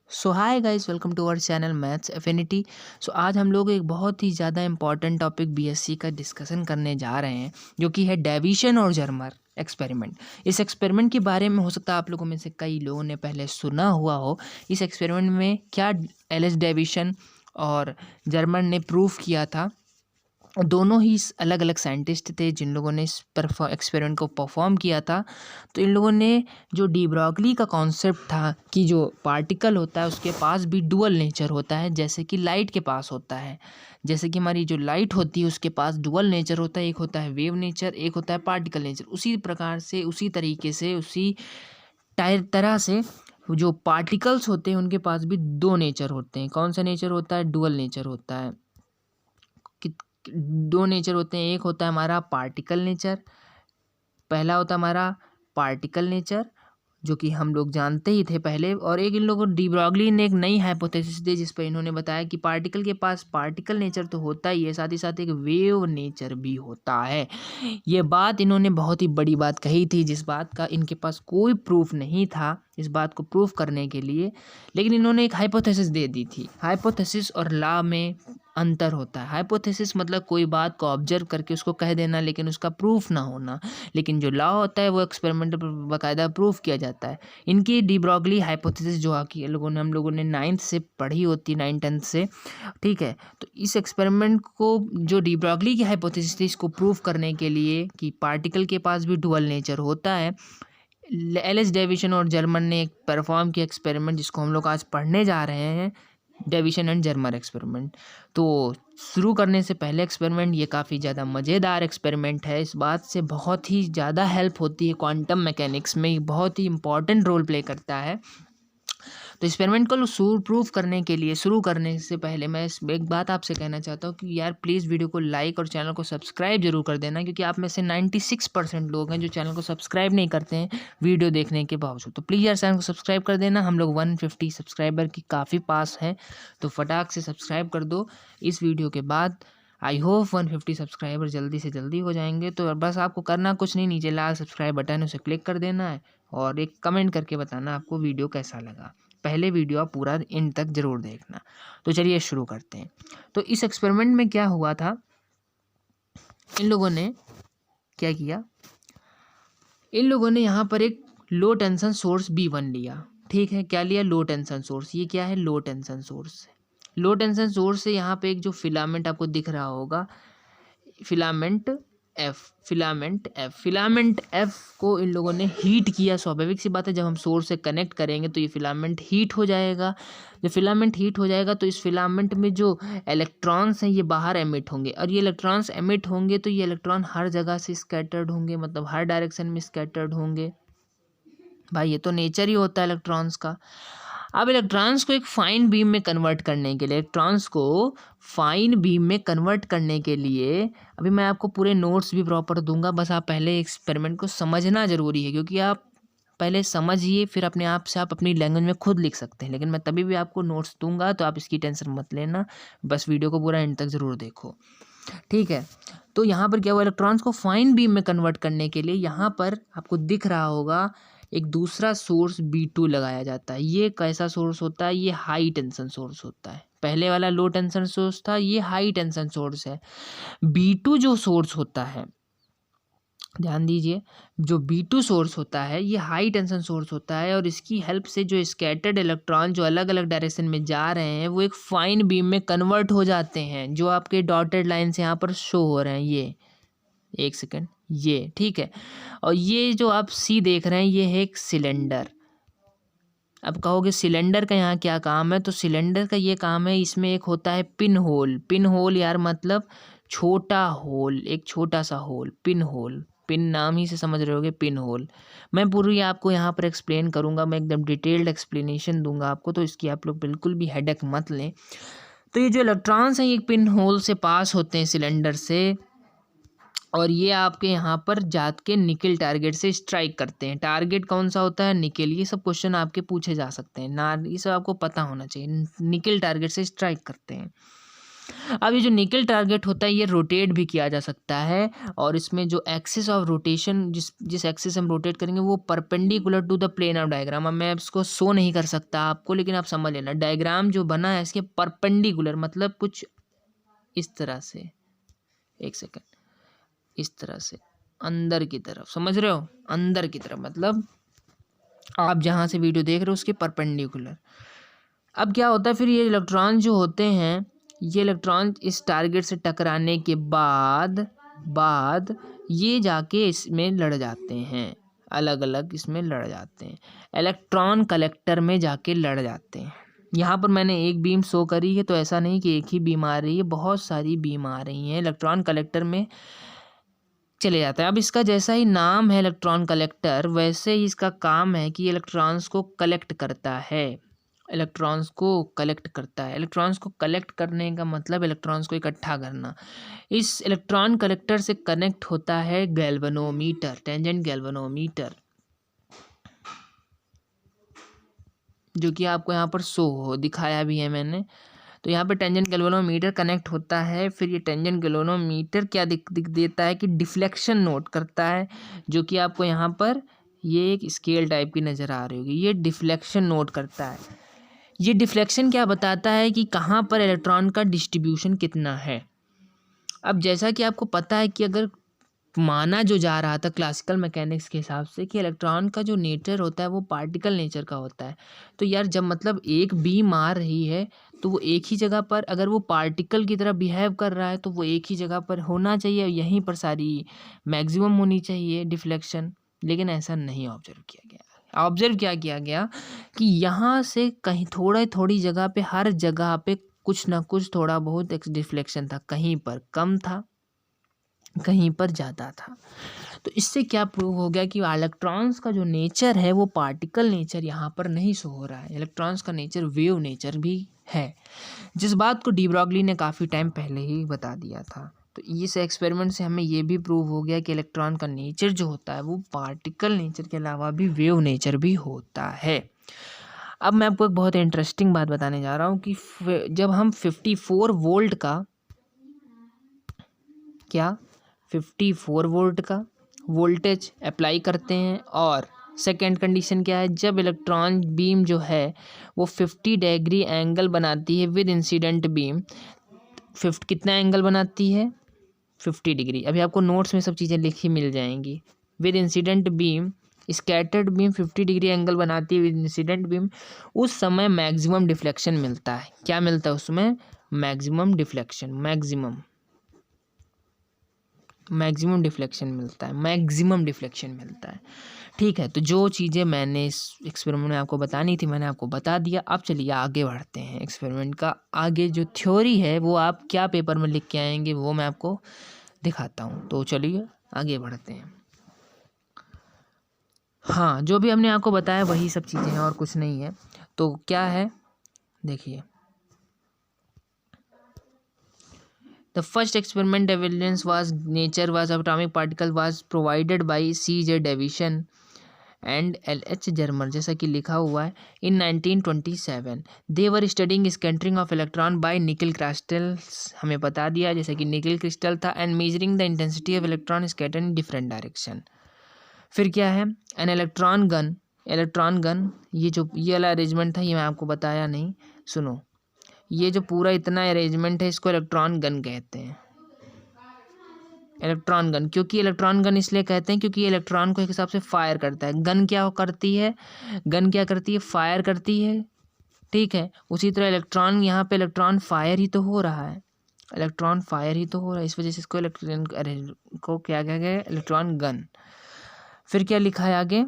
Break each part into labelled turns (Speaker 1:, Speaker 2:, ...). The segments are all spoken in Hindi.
Speaker 1: So hi guys, welcome to our channel maths affinity. So आज हम लोग एक बहुत ही ज़्यादा इंपॉर्टेंट टॉपिक बीएससी का डिस्कशन करने जा रहे हैं, जो कि है डेविएशन और जर्मर एक्सपेरिमेंट। इस एक्सपेरिमेंट के बारे में हो सकता है आप लोगों में से कई लोगों ने पहले सुना हुआ हो। इस एक्सपेरिमेंट में क्या एल.एच. डेविएशन और जर्मर ने प्रूव किया था। दोनों ही अलग अलग साइंटिस्ट थे जिन लोगों ने इस एक्सपेरिमेंट को परफॉर्म किया था। तो इन लोगों ने जो डी ब्रॉगली का कॉन्सेप्ट था कि जो पार्टिकल होता है उसके पास भी डुअल नेचर होता है, जैसे कि लाइट के पास होता है। जैसे कि हमारी जो लाइट होती है उसके पास डुअल नेचर होता है, एक होता है वेव नेचर, एक होता है पार्टिकल नेचर। उसी प्रकार से, उसी तरीके से, उसी तरह से जो पार्टिकल्स होते हैं उनके पास भी दो नेचर होते हैं। कौन सा नेचर होता है? डुअल नेचर होता है। दो नेचर होते हैं, एक होता है हमारा पार्टिकल नेचर। पहला होता है हमारा पार्टिकल नेचर, जो कि हम लोग जानते ही थे पहले। और एक इन लोगों डी ब्रॉगली ने एक नई हाइपोथेसिस दी, जिस पर इन्होंने बताया कि पार्टिकल के पास पार्टिकल नेचर तो होता ही है, साथ ही साथ एक वेव नेचर भी होता है। ये बात इन्होंने बहुत ही बड़ी बात कही थी, जिस बात का इनके पास कोई प्रूफ नहीं था इस बात को प्रूफ करने के लिए, लेकिन इन्होंने एक हाइपोथेसिस दे दी थी। हाइपोथेसिस और लॉ में अंतर होता है। हाइपोथेसिस मतलब कोई बात को ऑब्जर्व करके उसको कह देना, लेकिन उसका प्रूफ ना होना। लेकिन जो लॉ होता है वो एक्सपेरिमेंट पर बाकायदा प्रूफ किया जाता है। इनकी डी ब्रॉगली हाइपोथेसिस जो आकी हम लोगों ने 9th से पढ़ी होती, 9th-10th से, ठीक है। तो इस एक्सपेरिमेंट को, जो डी ब्रॉगली की हाइपोथेसिस थी, इसको प्रूफ करने के लिए कि पार्टिकल के पास भी डुअल नेचर होता है, एल.एच. डेविएशन और जर्मर ने एक परफॉर्म किया एक्सपेरिमेंट, जिसको हम लोग आज पढ़ने जा रहे हैं, डेविएशन एंड जर्मर एक्सपेरिमेंट। तो शुरू करने से पहले एक्सपेरिमेंट, ये काफ़ी ज़्यादा मज़ेदार एक्सपेरिमेंट है। इस बात से बहुत ही ज़्यादा हेल्प होती है, क्वांटम मैकेनिक्स में बहुत ही इंपॉर्टेंट रोल प्ले करता है। तो एक्सपेरिमेंट को प्रूफ करने के लिए, शुरू करने से पहले मैं एक बात आपसे कहना चाहता हूँ कि यार प्लीज़ वीडियो को लाइक और चैनल को सब्सक्राइब जरूर कर देना, क्योंकि आप में से 96% लोग हैं जो चैनल को सब्सक्राइब नहीं करते हैं वीडियो देखने के बावजूद। तो प्लीज़ यार चैनल को सब्सक्राइब कर देना। हम लोग 150 सब्सक्राइबर की काफ़ी पास हैं, तो फटाक से सब्सक्राइब कर दो इस वीडियो के बाद। आई होप 150 सब्सक्राइबर जल्दी से जल्दी हो जाएंगे। तो बस आपको करना कुछ नहीं, नीचे लाल सब्सक्राइब बटन है उसे क्लिक कर देना है, और एक कमेंट करके बताना आपको वीडियो कैसा लगा। पहले वीडियो आप पूरा एंड तक ज़रूर देखना। तो चलिए शुरू करते हैं। तो इस एक्सपेरिमेंट में क्या हुआ था, इन लोगों ने क्या किया, इन लोगों ने यहाँ पर एक लो टेंशन सोर्स B1 लिया। ठीक है, क्या लिया? लो टेंशन सोर्स। ये क्या है? लो टेंशन सोर्स। लो टेंशन सोर्स से यहाँ पे एक जो फिलामेंट आपको दिख रहा होगा, फिलामेंट एफ को इन लोगों ने हीट किया। स्वाभाविक सी बात है, जब हम सोर्स से कनेक्ट करेंगे तो ये फिलामेंट हीट हो जाएगा। जब फिलामेंट हीट हो जाएगा तो इस फिलामेंट में जो इलेक्ट्रॉन्स हैं ये बाहर एमिट होंगे, और ये इलेक्ट्रॉन्स एमिट होंगे तो ये इलेक्ट्रॉन हर जगह से स्कैटर्ड होंगे, मतलब हर डायरेक्शन में स्कैटर्ड होंगे। भाई ये तो नेचर ही होता है इलेक्ट्रॉन्स का। अब इलेक्ट्रॉन्स को एक फाइन बीम में कन्वर्ट करने के लिए, अभी मैं आपको पूरे नोट्स भी प्रॉपर दूंगा, बस आप पहले एक्सपेरिमेंट को समझना ज़रूरी है, क्योंकि आप पहले समझिए फिर अपने आप से आप अपनी लैंग्वेज में खुद लिख सकते हैं। लेकिन मैं तभी भी आपको नोट्स दूंगा, तो आप इसकी टेंशन मत लेना, बस वीडियो को पूरा एंड तक ज़रूर देखो, ठीक है। तो यहाँ पर क्या हुआ, इलेक्ट्रॉन्स को फाइन बीम में कन्वर्ट करने के लिए यहाँ पर आपको दिख रहा होगा एक दूसरा सोर्स B2 लगाया जाता है। ये कैसा सोर्स होता है? ये हाई टेंशन सोर्स होता है। पहले वाला लो टेंशन सोर्स था, ये हाई टेंशन सोर्स है। B2 जो सोर्स होता है, ध्यान दीजिए, जो B2 सोर्स होता है ये हाई टेंशन सोर्स होता है, और इसकी हेल्प से जो स्कैटर्ड इलेक्ट्रॉन जो अलग अलग डायरेक्शन में जा रहे हैं वो एक फाइन बीम में कन्वर्ट हो जाते हैं, जो आपके डॉटेड लाइन से यहाँ पर शो हो रहे हैं। ये एक सेकेंड, ये ठीक है। और ये जो आप सी देख रहे हैं ये है एक सिलेंडर। अब कहोगे सिलेंडर का यहाँ क्या काम है? तो सिलेंडर का ये काम है, इसमें एक होता है पिन होल। पिन होल यार मतलब छोटा होल, एक छोटा सा होल, पिन होल। पिन नाम ही से समझ रहे होगे, पिन होल। मैं पूरी आपको यहाँ पर एक्सप्लेन करूँगा, मैं एकदम डिटेल्ड एक्सप्लेनेशन दूंगा आपको, तो इसकी आप लोग बिल्कुल भी हेडेक मत लें। तो ये जो इलेक्ट्रॉन्स हैं ये पिन होल से पास होते हैं सिलेंडर से, और ये आपके यहाँ पर जात के निकल टारगेट से स्ट्राइक करते हैं। टारगेट कौन सा होता है? निकल। ये सब क्वेश्चन आपके पूछे जा सकते हैं ना, ये सब आपको पता होना चाहिए। निकल टारगेट से स्ट्राइक करते हैं। अब ये जो निकल टारगेट होता है ये रोटेट भी किया जा सकता है, और इसमें जो एक्सिस ऑफ रोटेशन जिस एक्सिस हम रोटेट करेंगे वो perpendicular to the plane of diagram. अब मैं इसको शो नहीं कर सकता आपको, लेकिन आप समझ लेना डायग्राम जो बना है इसके परपेंडिकुलर मतलब कुछ इस तरह से, एक सेकेंड, इस तरह से अंदर की तरफ, समझ रहे हो, अंदर की तरफ मतलब आप जहाँ से वीडियो देख रहे हो उसके परपेंडिकुलर। अब क्या होता है फिर ये इलेक्ट्रॉन जो होते हैं, ये इलेक्ट्रॉन इस टारगेट से टकराने के बाद ये जाके इसमें लड़ जाते हैं, अलग अलग इसमें लड़ जाते हैं, इलेक्ट्रॉन कलेक्टर में जाके लड़ जाते हैं। यहाँ पर मैंने एक बीम शो करी है, तो ऐसा नहीं कि एक ही बीम आ रही है, बहुत सारी बीम आ रही हैं, इलेक्ट्रॉन कलेक्टर में चले जाता है। अब इसका जैसा ही नाम है इलेक्ट्रॉन कलेक्टर, वैसे ही इसका काम है कि इलेक्ट्रॉन्स को कलेक्ट करता है, इलेक्ट्रॉन्स को कलेक्ट करता है। इलेक्ट्रॉन्स को कलेक्ट करने का मतलब इलेक्ट्रॉन्स को इकट्ठा करना। इस इलेक्ट्रॉन कलेक्टर से कनेक्ट होता है गैल्वेनोमीटर, टेंजेंट गैल्वेनोमीटर, जो कि आपको यहाँ पर शो हो दिखाया भी है मैंने। तो यहाँ पे टेंजेंट गैल्वेनोमीटर कनेक्ट होता है। फिर ये टेंजेंट गैल्वेनोमीटर क्या दिख देता है कि डिफ्लेक्शन नोट करता है, जो कि आपको यहाँ पर ये एक स्केल टाइप की नज़र आ रही होगी, ये डिफ्लेक्शन नोट करता है। ये डिफ्लेक्शन क्या बताता है कि कहाँ पर इलेक्ट्रॉन का डिस्ट्रीब्यूशन कितना है। अब जैसा कि आपको पता है कि अगर माना जो जा रहा था क्लासिकल मैकेनिक्स के हिसाब से कि इलेक्ट्रॉन का जो नेचर होता है वो पार्टिकल नेचर का होता है, तो यार जब मतलब एक बीम आ रही है तो वो एक ही जगह पर, अगर वो पार्टिकल की तरह बिहेव कर रहा है तो वो एक ही जगह पर होना चाहिए, यहीं पर सारी मैक्सिमम होनी चाहिए डिफ्लेक्शन। लेकिन ऐसा नहीं ऑब्जर्व किया गया। ऑब्जर्व क्या किया गया कि यहाँ से कहीं थोड़ी जगह पे, हर जगह पे कुछ ना कुछ थोड़ा बहुत डिफ्लेक्शन था, कहीं पर कम था, कहीं पर ज़्यादा था। तो इससे क्या प्रूव हो गया कि इलेक्ट्रॉन्स का जो नेचर है वो पार्टिकल नेचर यहाँ पर नहीं शो हो रहा है, इलेक्ट्रॉन्स का नेचर वेव नेचर भी है, जिस बात को डी ब्रॉगली ने काफ़ी टाइम पहले ही बता दिया था। तो इस एक्सपेरिमेंट से हमें ये भी प्रूव हो गया कि इलेक्ट्रॉन का नेचर जो होता है वो पार्टिकल नेचर के अलावा भी वेव नेचर भी होता है। अब मैं आपको एक बहुत इंटरेस्टिंग बात बताने जा रहा हूँ कि जब हम 54 वोल्ट का 54 वोल्ट का वोल्टेज अप्लाई करते हैं, और सेकेंड कंडीशन क्या है, जब इलेक्ट्रॉन बीम जो है वो 50 डिग्री एंगल बनाती है विद इंसिडेंट बीम, 50 कितना एंगल बनाती है, 50 डिग्री। अभी आपको नोट्स में सब चीज़ें लिखी मिल जाएंगी। With incident beam, scattered beam 50 degree angle बनाती है विद इंसिडेंट बीम, उस समय मैक्सिमम डिफ्लेक्शन मिलता है। क्या मिलता है उसमें, मैक्सिमम डिफ्लेक्शन, मैक्सिमम डिफ्लेक्शन मिलता है। ठीक है, तो जो चीज़ें मैंने इस एक्सपेरिमेंट में आपको बतानी थी मैंने आपको बता दिया। अब चलिए आगे बढ़ते हैं। एक्सपेरिमेंट का आगे जो थ्योरी है वो आप क्या पेपर में लिख के आएंगे वो मैं आपको दिखाता हूँ। तो चलिए आगे बढ़ते हैं। हाँ, जो भी हमने आपको बताया वही सब चीज़ें हैं और कुछ नहीं है। तो क्या है, देखिए, the first experiment evidence was nature was atomic particle was provided by C.J. Davison and L.H. Germer, जैसा कि लिखा हुआ है। in 1927 they were studying scattering of electron by nickel crystals, हमें बता दिया जैसा कि निकल क्रिस्टल था, and measuring the intensity of electron scattered in different direction। फिर क्या है, an electron gun, ये वाला अरेंजमेंट था, ये मैं आपको बताया नहीं, सुनो, ये जो पूरा इतना अरेंजमेंट है इसको इलेक्ट्रॉन गन कहते हैं। इलेक्ट्रॉन गन, क्योंकि इलेक्ट्रॉन गन इसलिए कहते हैं क्योंकि इलेक्ट्रॉन को एक हिसाब से फायर करता है। गन क्या करती है, फायर करती है, ठीक है। उसी तरह इलेक्ट्रॉन, यहाँ पे इलेक्ट्रॉन फायर ही तो हो रहा है, इस वजह से इसको इलेक्ट्रॉन को क्या कहा गया, इलेक्ट्रॉन गन। फिर क्या लिखा है आगे,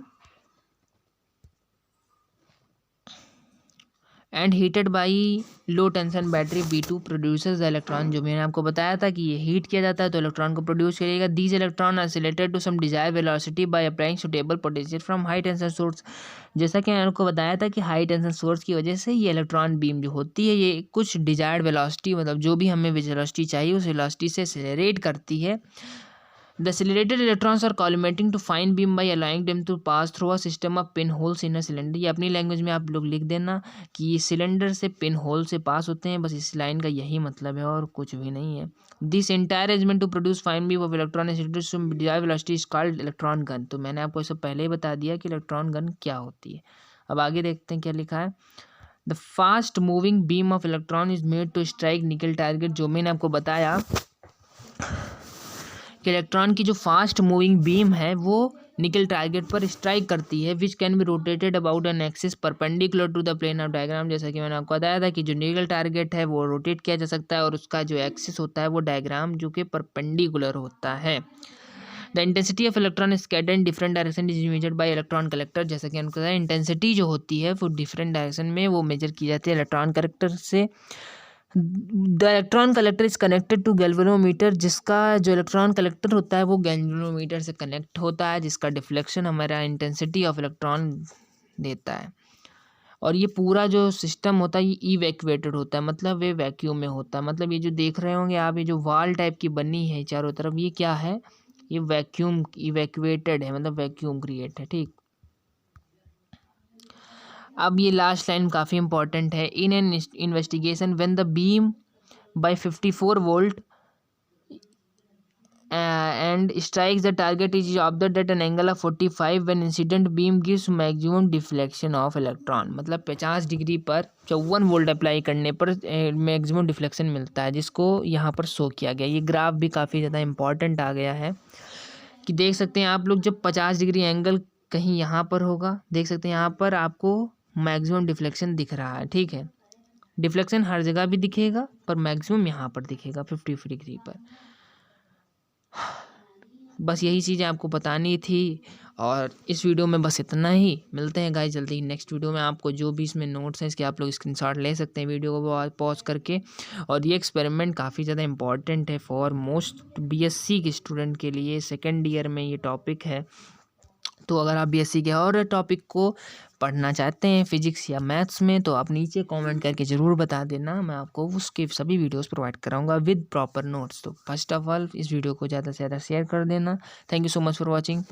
Speaker 1: and heated by law tension battery B2 producers the electron, जो मैंने आपको बताया था कि ये हीट किया जाता है तो इलेक्ट्रॉन को प्रोड्यूस करेगा। These electron are selected to some desired velocity by applying suitable potential from high tension source, जैसा कि मैंने आपको बताया था कि हाई टेंशन सोर्स की वजह से ये इलेक्ट्रॉन बीम जो होती है ये कुछ डिजायर्ड वेलोसिटी, मतलब जो भी हमें वेलोसिटी चाहिए उस वेलोसिटी से एक्सेलरेट करती है, the selected electrons are collimating to fine beam by allowing them to pass through a system of pin holes in a cylinder. ये अपनी लैंग्वेज में आप लोग लिख देना कि ये सिलेंडर से पिन होल से पास होते हैं, बस इस लाइन का यही मतलब है और कुछ भी नहीं है। This entire arrangement to produce fine beam of electron desire velocity is called electron gun. तो मैंने आपको इससे पहले ही बता दिया कि इलेक्ट्रॉन गन क्या होती है। अब आगे देखते हैं क्या लिखा है। The fast moving beam of electron is made to strike nickel target. जो मैंने आपको बताया कि इलेक्ट्रॉन की जो फास्ट मूविंग बीम है वो निकल टारगेट पर स्ट्राइक करती है, which can be rotated about an axis perpendicular to the plane of diagram. जैसा कि मैंने आपको बताया था कि जो निकल टारगेट है वो रोटेट किया जा सकता है और उसका जो एक्सिस होता है वो डायग्राम जो कि परपेंडिकुलर होता है। The intensity of electron scattered in different direction is measured by electron collector. जैसा कि हमको बताया इंटेंसिटी जो होती है वो डिफरेंट डायरेक्शन में वो मेजर की जाती है इलेक्ट्रॉन कलेक्टर से। The electron collector is connected to galvanometer. जिसका जो इलेक्ट्रॉन कलेक्टर होता है वो गैल्वेनोमीटर से कनेक्ट होता है, जिसका डिफ्लेक्शन हमारा इंटेंसिटी ऑफ इलेक्ट्रॉन देता है। और ये पूरा जो सिस्टम होता है ये इवैक्यूएटेड होता है, मतलब ये वैक्यूम में होता है। मतलब ये जो देख रहे होंगे आप, ये जो वाल टाइप की बनी है चारों तरफ, ये क्या है, ये वैक्यूम इवैक्यूएटेड है, मतलब वैक्यूम क्रिएट है। ठीक, अब ये लास्ट लाइन काफ़ी इंपॉर्टेंट है। In an investigation when the beam by 54 volt and strikes the target is observed at an angle of 45 when incident beam gives maximum deflection of electron। मतलब 50 डिग्री पर 54 वोल्ट अप्लाई करने पर मैक्सिमम डिफ्लेक्शन मिलता है, जिसको यहाँ पर शो किया गया। ये ग्राफ भी काफ़ी ज़्यादा इंपॉर्टेंट आ गया है कि देख सकते हैं आप लोग, जब 50 डिग्री एंगल कहीं यहाँ पर होगा, देख सकते हैं यहाँ पर आपको मैक्सिमम डिफ्लेक्शन दिख रहा है। ठीक है, डिफ्लेक्शन हर जगह भी दिखेगा पर मैक्सिमम यहाँ पर दिखेगा 50 डिग्री पर। बस यही चीज़ें आपको बतानी थी और इस वीडियो में बस इतना ही। मिलते हैं गाइस जल्दी नेक्स्ट वीडियो में। आपको जो भी इसमें नोट्स हैं इसके आप लोग स्क्रीनशॉट ले सकते हैं वीडियो को पॉज करके। और ये एक्सपेरिमेंट काफ़ी ज़्यादा इंपॉर्टेंट है फॉर मोस्ट बीएससी के स्टूडेंट के लिए। सेकेंड ईयर में ये टॉपिक है, तो अगर आप बीएससी के और टॉपिक को पढ़ना चाहते हैं फिजिक्स या मैथ्स में, तो आप नीचे कमेंट करके ज़रूर बता देना, मैं आपको उसके सभी वीडियोस प्रोवाइड कराऊंगा विद प्रॉपर नोट्स। तो फर्स्ट ऑफ ऑल इस वीडियो को ज़्यादा से ज़्यादा शेयर कर देना। Thank you so much for watching.